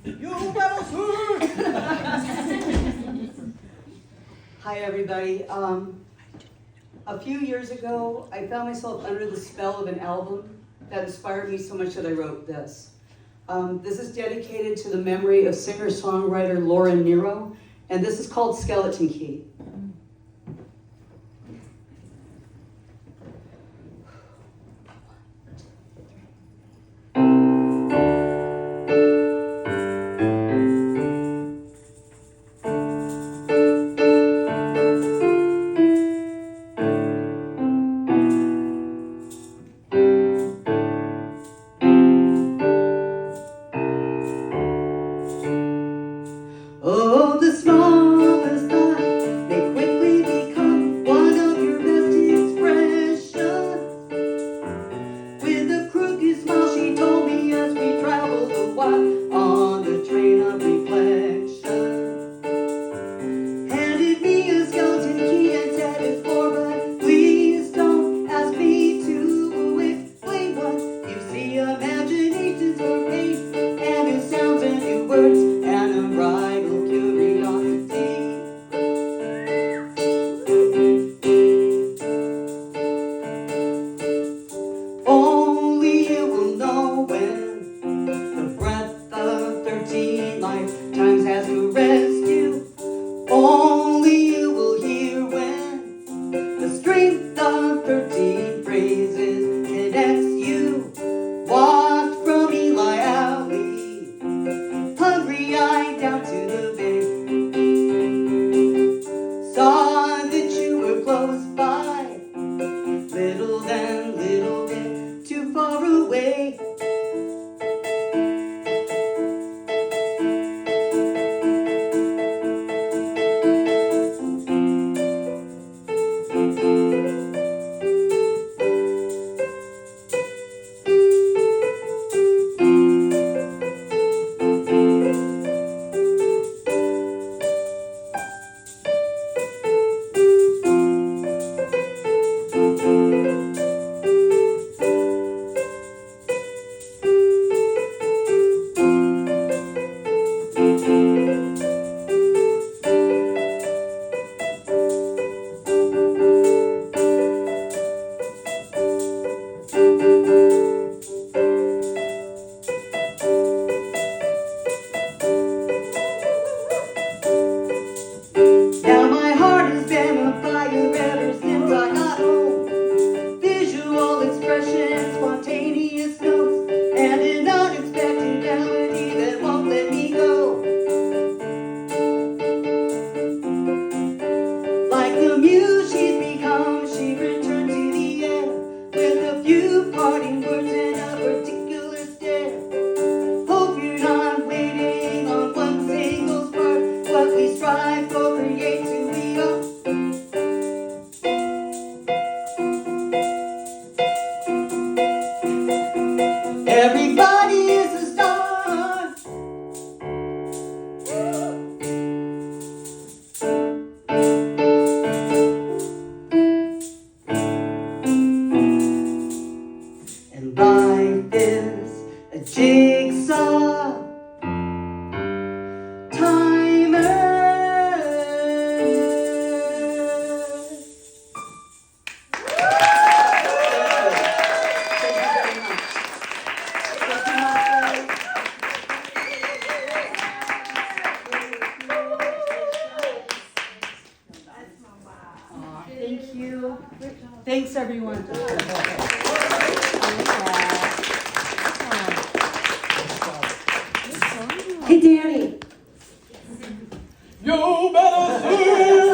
You better sing! Hi, everybody. A few years ago, I found myself under the spell of an album that inspired me so much that I wrote this. This is dedicated to the memory of singer-songwriter Laura Nero, and this is called Skeleton Key. Oh, the smallest thought may quickly become one of your best expressions. With a crooked smile she told me as we traveled a while on the train of reflection. Handed me a skeleton key and said it's for, but please don't ask me to explain what you see. Imagination's her pain and new sounds and new words and unbridled only you will know when the breath of 13 lifetimes has caressed you. Only you will hear when the strength of 13 phrases connects you. Walked from Eli Alley, hungry-eyed down to the bay. Saw that you were close by, little bit too far away. Now my heart has been on fire ever since I got home. Visual expression, spontaneous notes, and an unexpected melody that won't let me go. Like the muse she's become, she returned to the air with a few parting words and a particular stare. Hope you're not waiting on one single spark. What we strive for creates who we are. Everybody is a star. And life is a jigsaw timer. Thank you. Thanks, everyone. Hey, Danny. You better sing!